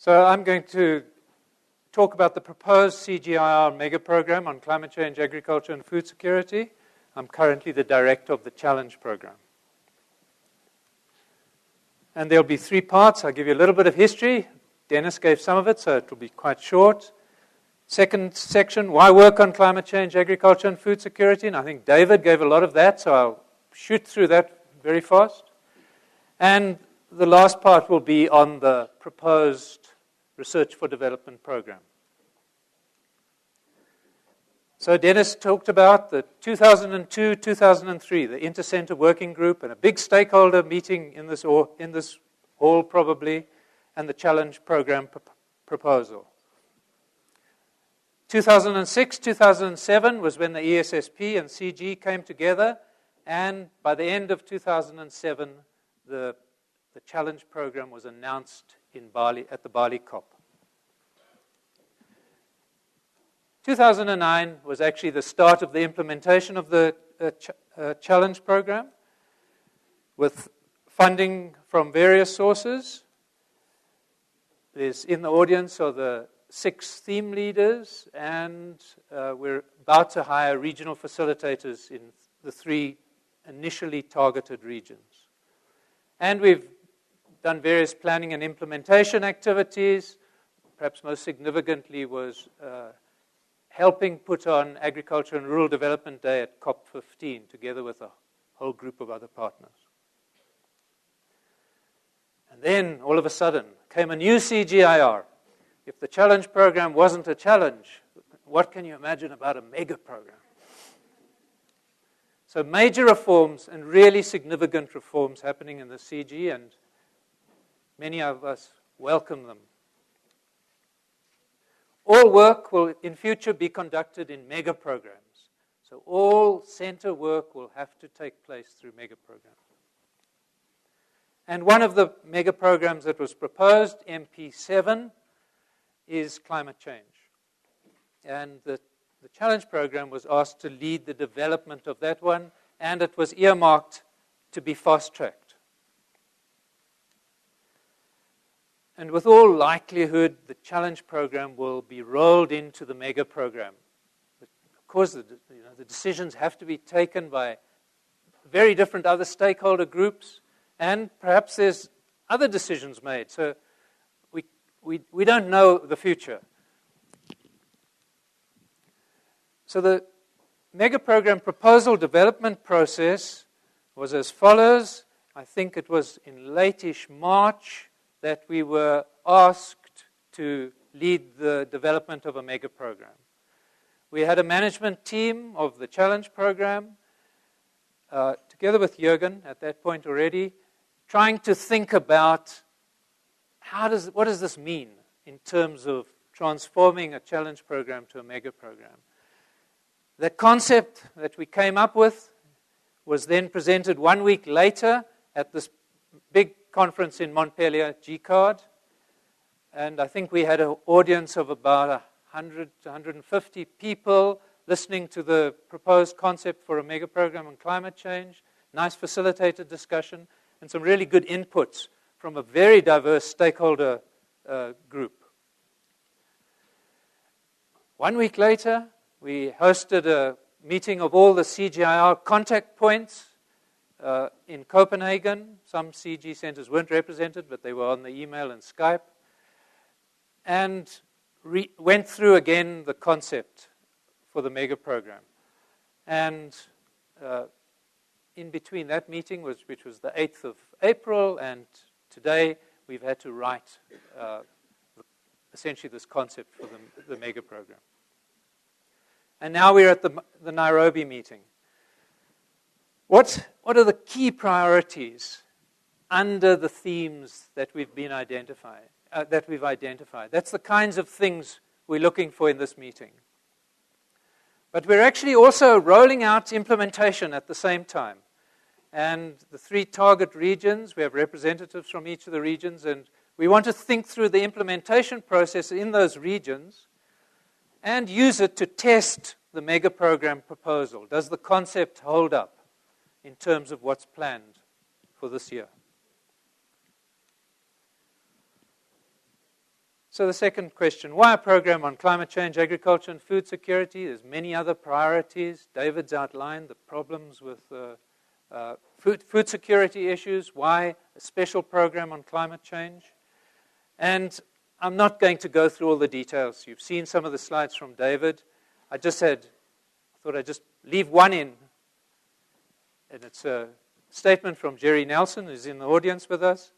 So I'm going to talk about the proposed CGIAR mega program on climate change, agriculture, and food security. I'm currently the director of the Challenge program. And there'll be three parts. I'll give you a little bit of history. Dennis gave some of it, so it will be quite short. Second section, why work on climate change, agriculture, and food security? And I think David gave a lot of that, so I'll shoot through that very fast. And the last part will be on the proposed Research for Development program. So Dennis talked about the 2002-2003, the Intercenter Working Group, and a big stakeholder meeting in this hall probably, and the Challenge program proposal. 2006-2007 was when the ESSP and CG came together, and by the end of 2007, the Challenge program was announced in Bali at the Bali COP. 2009 was actually the start of the implementation of the Challenge program with funding from various sources. There's in the audience are the 6 theme leaders, and we're about to hire regional facilitators in the 3 initially targeted regions. And we've done various planning and implementation activities. Perhaps most significantly was helping put on Agriculture and Rural Development Day at COP15, together with a whole group of other partners. And then, all of a sudden, came a new CGIAR. If the Challenge program wasn't a challenge, what can you imagine about a mega program? So major reforms and really significant reforms happening in the CG, and many of us welcome them. All work will in future be conducted in mega programs. So all center work will have to take place through mega programs. And one of the mega programs that was proposed, MP7, is climate change. And the Challenge program was asked to lead the development of that one, and it was earmarked to be fast-tracked. And with all likelihood, the Challenge program will be rolled into the mega program. Of course, the decisions have to be taken by very different other stakeholder groups, and perhaps there's other decisions made. So we don't know the future. So the mega program proposal development process was as follows. I think it was in late-ish March that we were asked to lead the development of a mega program. We had a management team of the Challenge program, together with Jürgen at that point already, trying to think about what does this mean in terms of transforming a Challenge program to a mega program. The concept that we came up with was then presented 1 week later at this big conference in Montpellier, GCARD, and I think we had an audience of about 100 to 150 people listening to the proposed concept for a mega program on climate change, nice facilitated discussion, and some really good inputs from a very diverse stakeholder group. 1 week later, we hosted a meeting of all the CGIAR contact points in Copenhagen. Some CG centers weren't represented, but they were on the email and Skype. And went through again the concept for the mega program. And in between that meeting, which was the 8th of April, and today, we've had to write essentially this concept for the mega program. And now we're at the Nairobi meeting. What are the key priorities under the themes that we've identified? That's the kinds of things we're looking for in this meeting. But we're actually also rolling out implementation at the same time. And the 3 target regions, we have representatives from each of the regions, and we want to think through the implementation process in those regions and use it to test the mega program proposal. Does the concept hold up in terms of what's planned for this year? So the second question, why a program on climate change, agriculture, and food security? There's many other priorities. David's outlined the problems with food security issues. Why a special program on climate change? And I'm not going to go through all the details. You've seen some of the slides from David. I thought I'd just leave one in. And it's a statement from Jerry Nelson, who's in the audience with us.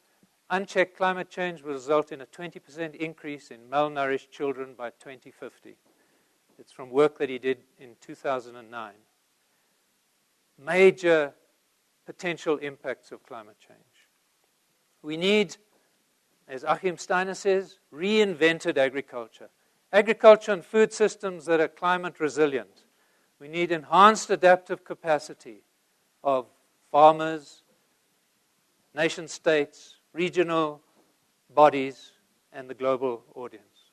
Unchecked climate change will result in a 20% increase in malnourished children by 2050. It's from work that he did in 2009. Major potential impacts of climate change. We need, as Achim Steiner says, reinvented agriculture. Agriculture and food systems that are climate resilient. We need enhanced adaptive capacity of farmers, nation states, regional bodies, and the global audience.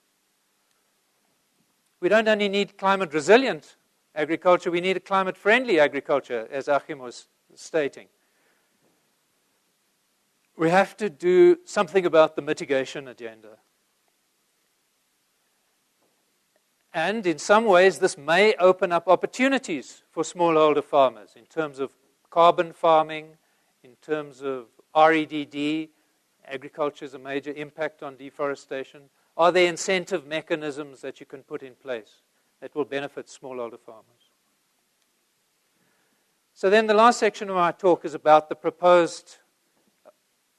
We don't only need climate resilient agriculture, we need a climate friendly agriculture, as Achim was stating. We have to do something about the mitigation agenda. And in some ways, this may open up opportunities for smallholder farmers in terms of carbon farming, in terms of REDD. Agriculture is a major impact on deforestation. Are there incentive mechanisms that you can put in place that will benefit smallholder farmers? So then the last section of my talk is about the proposed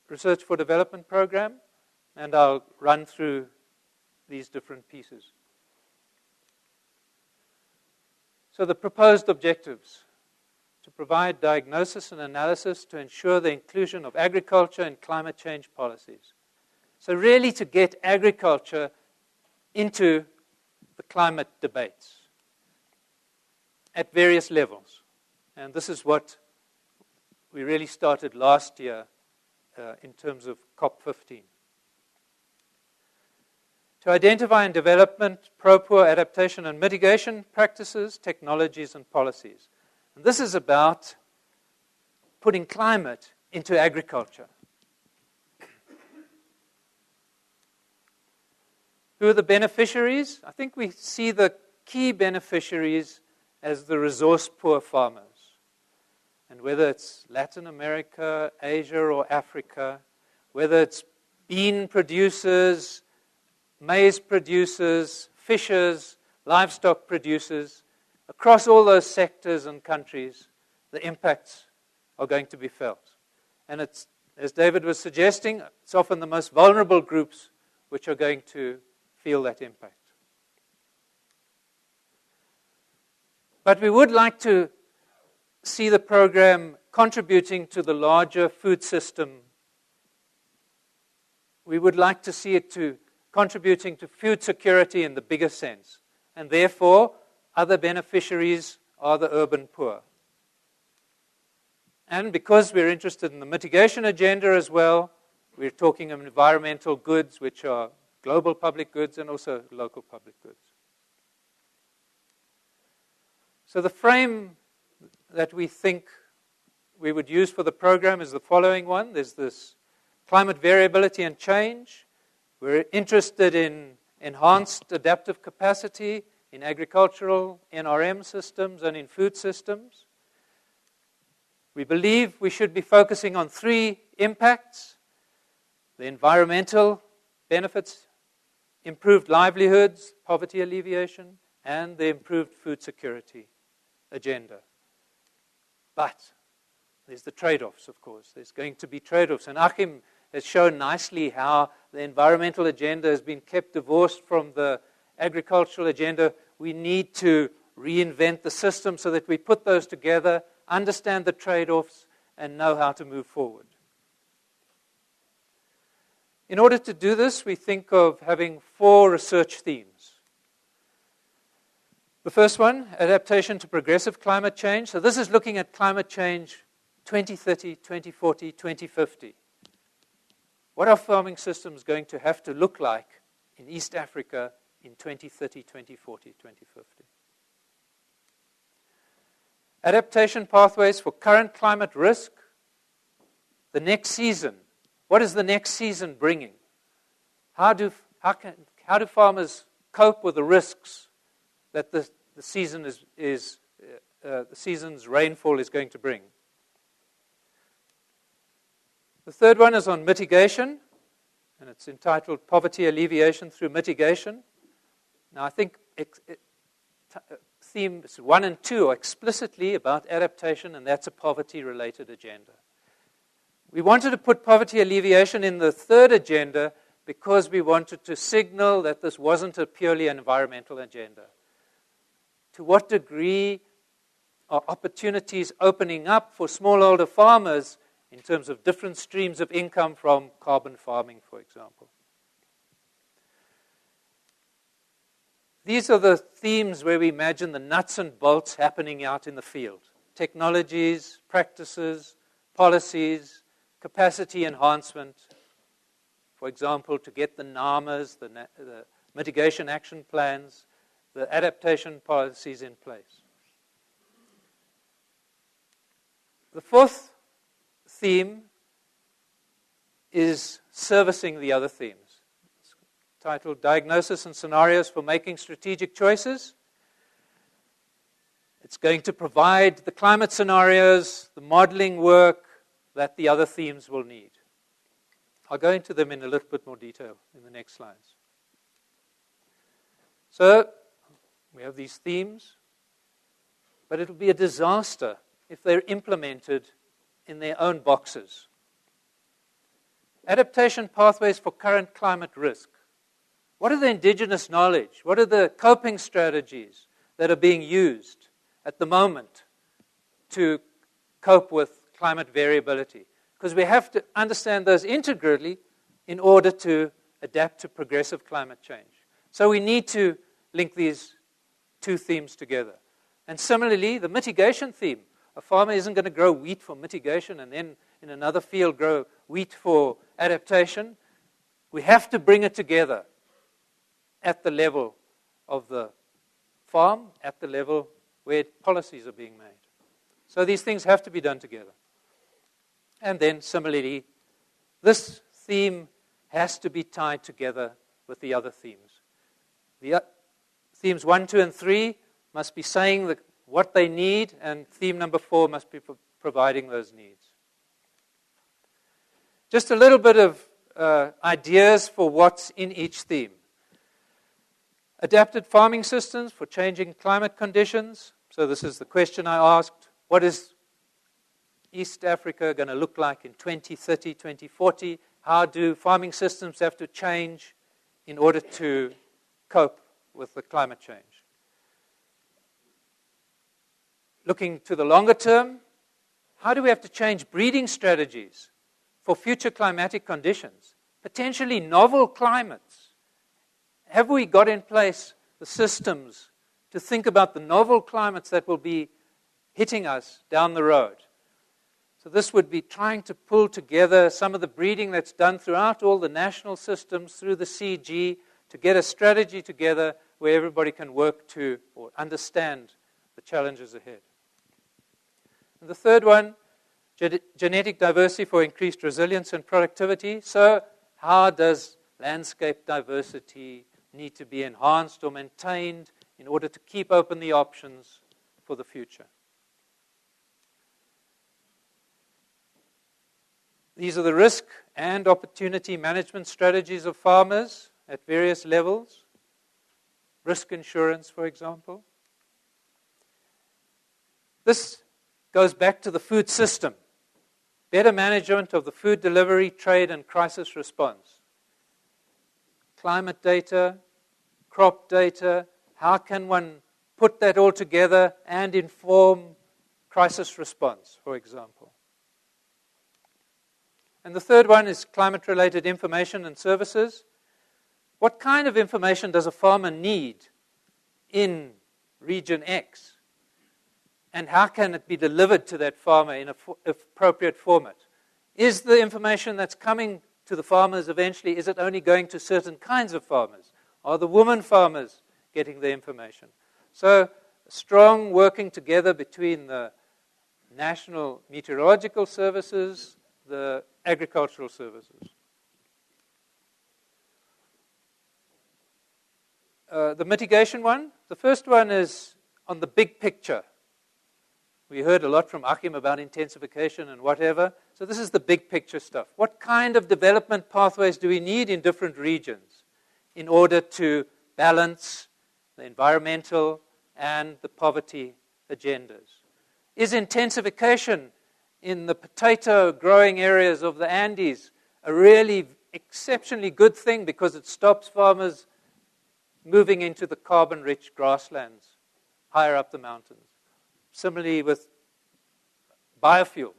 Research for Development program, and I'll run through these different pieces. So the proposed objectives: to provide diagnosis and analysis to ensure the inclusion of agriculture in climate change policies. So really to get agriculture into the climate debates at various levels. And this is what we really started last year in terms of COP15. To identify and development pro-poor adaptation and mitigation practices, technologies, and policies. And this is about putting climate into agriculture. Who are the beneficiaries? I think we see the key beneficiaries as the resource-poor farmers. And whether it's Latin America, Asia, or Africa, whether it's bean producers, maize producers, fishers, livestock producers, across all those sectors and countries, the impacts are going to be felt. And it's, as David was suggesting, it's often the most vulnerable groups which are going to feel that impact. But we would like to see the program contributing to the larger food system. We would like to see it to contributing to food security in the bigger sense. And therefore, other beneficiaries are the urban poor. And because we're interested in the mitigation agenda as well, we're talking of environmental goods, which are global public goods and also local public goods. So the frame that we think we would use for the program is the following one. There's this climate variability and change. We're interested in enhanced adaptive capacity in agricultural NRM systems and in food systems. We believe we should be focusing on three impacts: the environmental benefits, improved livelihoods, poverty alleviation, and the improved food security agenda. But there's the trade-offs, of course. There's going to be trade-offs. And Achim has shown nicely how the environmental agenda has been kept divorced from the agricultural agenda. We need to reinvent the system so that we put those together, understand the trade-offs, and know how to move forward. In order to do this, we think of having 4 research themes. The first one, adaptation to progressive climate change. So this is looking at climate change 2030, 2040, 2050. What are farming systems going to have to look like in East Africa in 2030, 2040, 2050? Adaptation pathways for current climate risk. The next season. What is the next season bringing? How How do farmers cope with the risks that the season's rainfall is going to bring? The third one is on mitigation, and it's entitled Poverty Alleviation through Mitigation. Now, I think themes 1 and 2 are explicitly about adaptation, and that's a poverty-related agenda. We wanted to put poverty alleviation in the third agenda because we wanted to signal that this wasn't a purely environmental agenda. To what degree are opportunities opening up for smallholder farmers in terms of different streams of income from carbon farming, for example? These are the themes where we imagine the nuts and bolts happening out in the field. Technologies, practices, policies, capacity enhancement. For example, to get the NAMAs, the mitigation action plans, the adaptation policies in place. The fourth theme is servicing the other themes. It's titled Diagnosis and Scenarios for Making Strategic Choices. It's going to provide the climate scenarios, the modeling work that the other themes will need. I'll go into them in a little bit more detail in the next slides. So, we have these themes, but it'll be a disaster if they're implemented in their own boxes. Adaptation pathways for current climate risk. What are the indigenous knowledge? What are the coping strategies that are being used at the moment to cope with climate variability? Because we have to understand those integrally in order to adapt to progressive climate change. So we need to link these two themes together. And similarly, the mitigation theme. A farmer isn't going to grow wheat for mitigation and then in another field grow wheat for adaptation. We have to bring it together at the level of the farm, at the level where policies are being made. So these things have to be done together. And then similarly, this theme has to be tied together with the other themes. The themes 1, 2, and 3 must be saying what they need, and theme number 4 must be providing those needs. Just a little bit of ideas for what's in each theme. Adapted farming systems for changing climate conditions. So this is the question I asked. What is East Africa going to look like in 2030, 2040? How do farming systems have to change in order to cope with the climate change? Looking to the longer term, how do we have to change breeding strategies for future climatic conditions, potentially novel climates? Have we got in place the systems to think about the novel climates that will be hitting us down the road? So this would be trying to pull together some of the breeding that's done throughout all the national systems through the CG to get a strategy together where everybody can work to or understand the challenges ahead. And the third one, genetic diversity for increased resilience and productivity. So how does landscape diversity need to be enhanced or maintained in order to keep open the options for the future? These are the risk and opportunity management strategies of farmers at various levels. Risk insurance, for example. This goes back to the food system. Better management of the food delivery, trade, and crisis response. Climate data, crop data, how can one put that all together and inform crisis response, for example? And the third one is climate-related information and services. What kind of information does a farmer need in region X? And how can it be delivered to that farmer in an appropriate format? Is the information that's coming to the farmers eventually, is it only going to certain kinds of farmers? Are the women farmers getting the information? So, strong working together between the National Meteorological Services, the agricultural services. the mitigation one. The first one is on the big picture. We heard a lot from Achim about intensification and whatever. So this is the big picture stuff. What kind of development pathways do we need in different regions in order to balance the environmental and the poverty agendas? Is intensification in the potato growing areas of the Andes a really exceptionally good thing because it stops farmers moving into the carbon-rich grasslands higher up the mountains? Similarly with biofuels.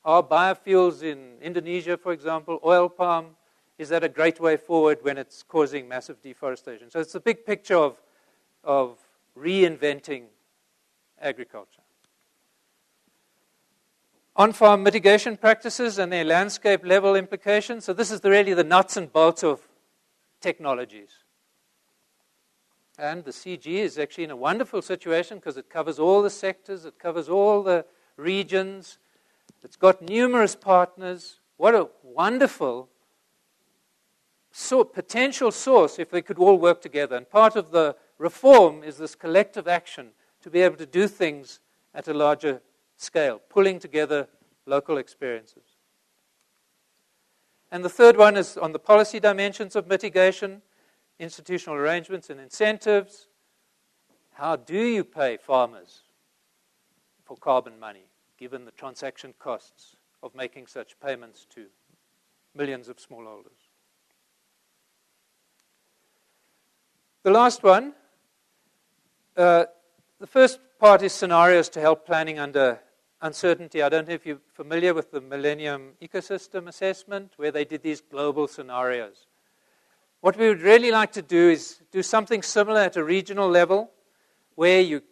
Are biofuels in Indonesia, for example, oil palm, is that a great way forward when it's causing massive deforestation? So it's a big picture of reinventing agriculture. On-farm mitigation practices and their landscape level implications. So this is really the nuts and bolts of technologies. And the CG is actually in a wonderful situation because it covers all the sectors, it covers all the regions, it's got numerous partners. What a wonderful potential source if they could all work together. And part of the reform is this collective action to be able to do things at a larger scale, pulling together local experiences. And the third one is on the policy dimensions of mitigation, institutional arrangements and incentives. How do you pay farmers for carbon money, given the transaction costs of making such payments to millions of smallholders? The last one, the first part is scenarios to help planning under uncertainty. I don't know if you're familiar with the Millennium Ecosystem Assessment, where they did these global scenarios. What we would really like to do is do something similar at a regional level, where you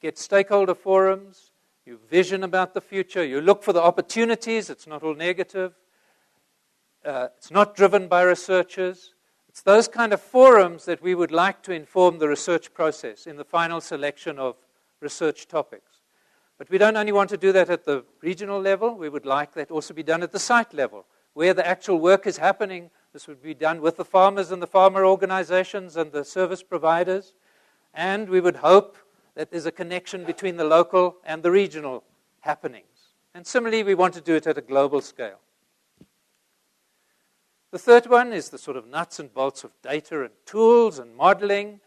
get stakeholder forums, you vision about the future, you look for the opportunities. It's not all negative. It's not driven by researchers. It's those kind of forums that we would like to inform the research process in the final selection of research topics. But we don't only want to do that at the regional level. We would like that also be done at the site level, where the actual work is happening. This would be done with the farmers and the farmer organizations and the service providers. And we would hope that there's a connection between the local and the regional happenings. And similarly, we want to do it at a global scale. The third one is the sort of nuts and bolts of data and tools and modeling,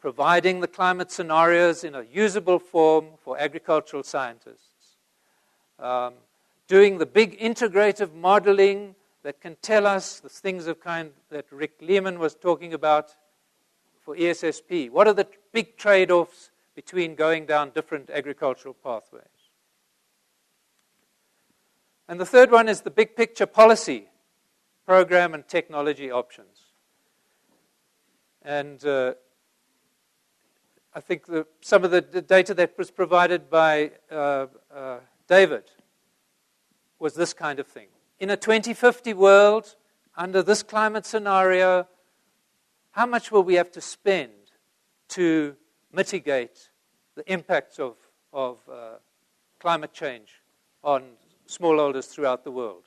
providing the climate scenarios in a usable form for agricultural scientists. Doing the big integrative modeling that can tell us the things of kind that Rick Lehman was talking about for ESSP. What are the big trade-offs between going down different agricultural pathways? And the third one is the big picture policy, program and technology options. And I think some of the data that was provided by David was this kind of thing. In a 2050 world, under this climate scenario, how much will we have to spend to mitigate the impacts of climate change on smallholders throughout the world?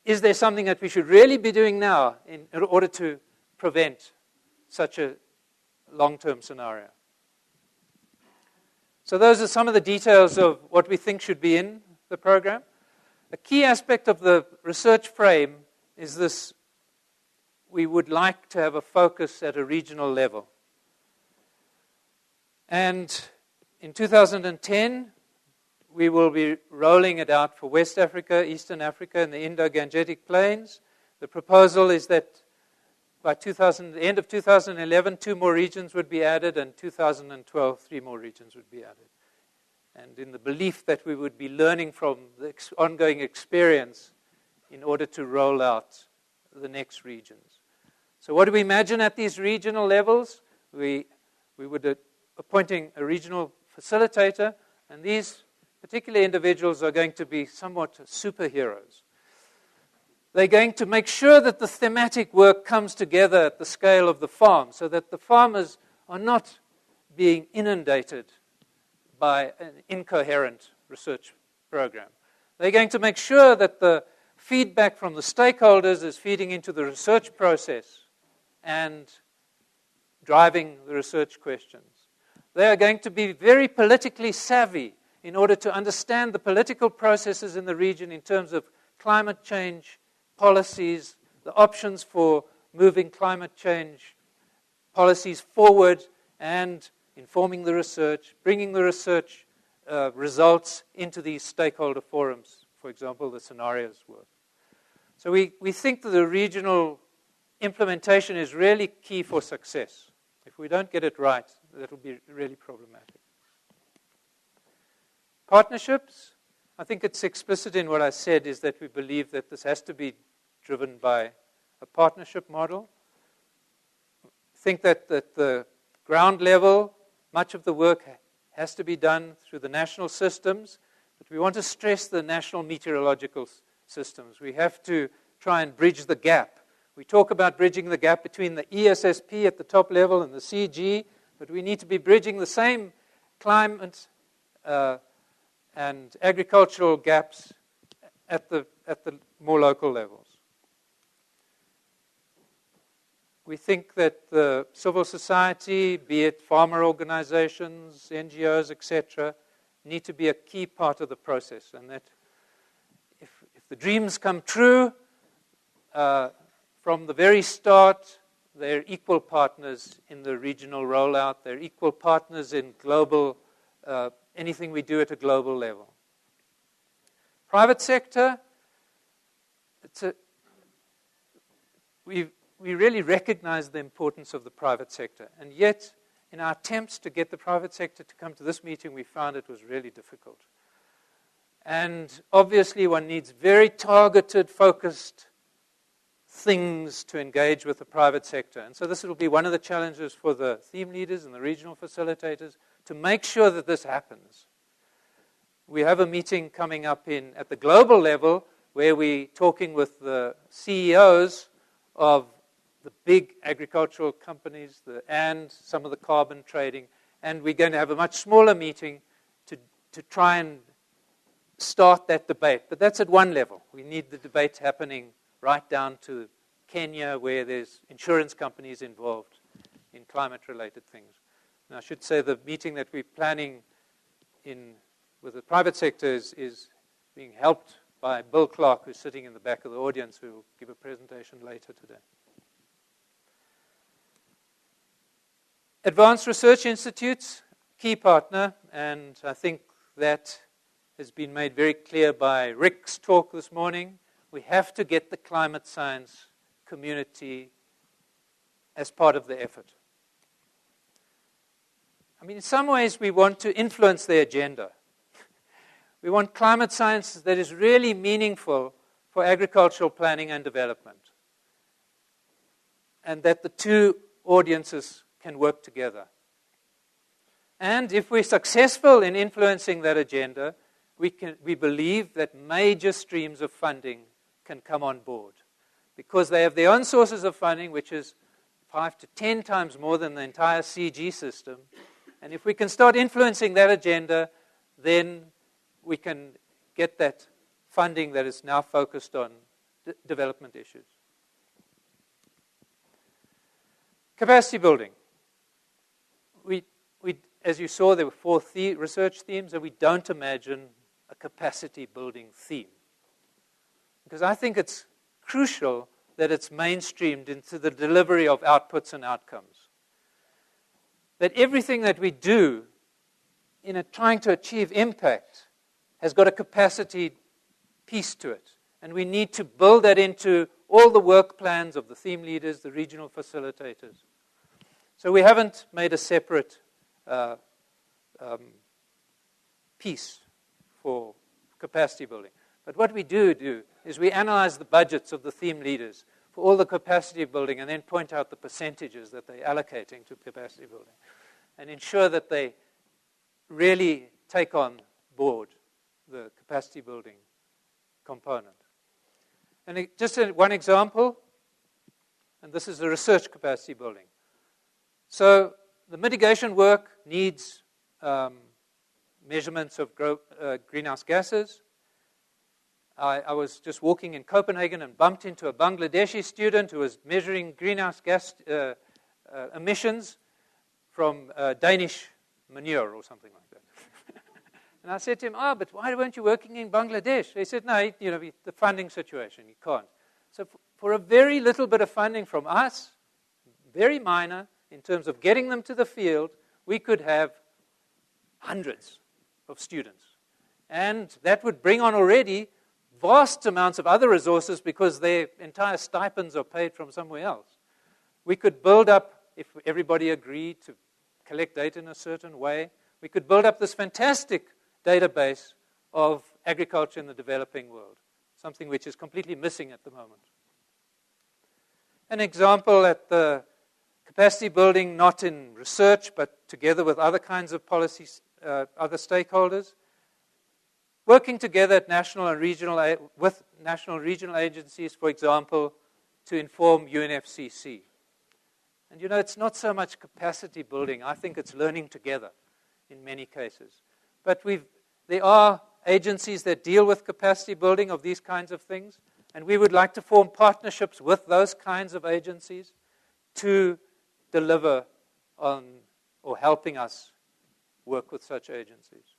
Is there something that we should really be doing now in order to prevent such a long-term scenario? So those are some of the details of what we think should be in the program. A key aspect of the research frame is this: we would like to have a focus at a regional level. And in 2010, we will be rolling it out for West Africa, Eastern Africa, and the Indo-Gangetic Plains. The proposal is that by the end of 2011, 2 more regions would be added, and 2012, 3 more regions would be added. And in the belief that we would be learning from the ongoing experience in order to roll out the next regions. So what do we imagine at these regional levels? We would appointing a regional facilitator, and these particular individuals are going to be somewhat superheroes. They're going to make sure that the thematic work comes together at the scale of the farm, so that the farmers are not being inundated by an incoherent research program. They're going to make sure that the feedback from the stakeholders is feeding into the research process and driving the research questions. They are going to be very politically savvy in order to understand the political processes in the region in terms of climate change policies, the options for moving climate change policies forward, and informing the research, bringing the research results into these stakeholder forums, for example, the scenarios work. So we think that the regional implementation is really key for success. If we don't get it right, that will be really problematic. Partnerships, I think it's explicit in what I said, is that we believe that this has to be driven by a partnership model. I think that at the ground level, much of the work has to be done through the national systems, but we want to stress the national meteorological systems. We have to try and bridge the gap. We talk about bridging the gap between the ESSP at the top level and the CG, but we need to be bridging the same climate and agricultural gaps at the more local levels. We think that the civil society, be it farmer organizations, NGOs, etc., need to be a key part of the process, and that if the dreams come true, from the very start, they're equal partners in the regional rollout. They're equal partners in global, anything we do at a global level. Private sector, we really recognize the importance of the private sector. And yet, in our attempts to get the private sector to come to this meeting, we found it was really difficult. And obviously, one needs very targeted, focused things to engage with the private sector. And so this will be one of the challenges for the theme leaders and the regional facilitators to make sure that this happens. We have a meeting coming up at the global level where we're talking with the CEOs of the big agricultural companies and some of the carbon trading. And we're going to have a much smaller meeting to try and start that debate. But that's at one level. We need the debate happening right down to Kenya, where there's insurance companies involved in climate-related things. And I should say the meeting that we're planning with the private sector is being helped by Bill Clark, who's sitting in the back of the audience, who will give a presentation later today. Advanced Research Institutes, key partner, and I think that has been made very clear by Rick's talk this morning. We have to get the climate science community as part of the effort. I mean, in some ways, we want to influence their agenda. We want climate science that is really meaningful for agricultural planning and development, and that the two audiences can work together. And if we're successful in influencing that agenda, we believe that major streams of funding can come on board, because they have their own sources of funding, which is 5 to 10 times more than the entire CG system. And if we can start influencing that agenda, then we can get that funding that is now focused on development issues. Capacity building. As you saw, there were 4 research themes, and we don't imagine a capacity building theme, because I think it's crucial that it's mainstreamed into the delivery of outputs and outcomes. That everything that we do in trying to achieve impact has got a capacity piece to it. And we need to build that into all the work plans of the theme leaders, the regional facilitators. So we haven't made a separate piece for capacity building. But what we do is we analyze the budgets of the theme leaders for all the capacity building and then point out the percentages that they're allocating to capacity building and ensure that they really take on board the capacity building component. And just one example, and this is the research capacity building. So the mitigation work needs measurements of greenhouse gases. I was just walking in Copenhagen and bumped into a Bangladeshi student who was measuring greenhouse gas emissions from Danish manure or something like that. And I said to him, but why weren't you working in Bangladesh? He said, no, the funding situation, you can't. So for a very little bit of funding from us, very minor, in terms of getting them to the field, we could have hundreds of students. And that would bring on already vast amounts of other resources because their entire stipends are paid from somewhere else. We could build up, if everybody agreed to collect data in a certain way, we could build up this fantastic database of agriculture in the developing world, something which is completely missing at the moment. An example at the capacity building, not in research, but together with other kinds of policies, other stakeholders, working together at national and regional, with national and regional agencies, for example, to inform UNFCCC. And it's not so much capacity building. I think it's learning together in many cases. But there are agencies that deal with capacity building of these kinds of things, and we would like to form partnerships with those kinds of agencies to deliver on or helping us work with such agencies.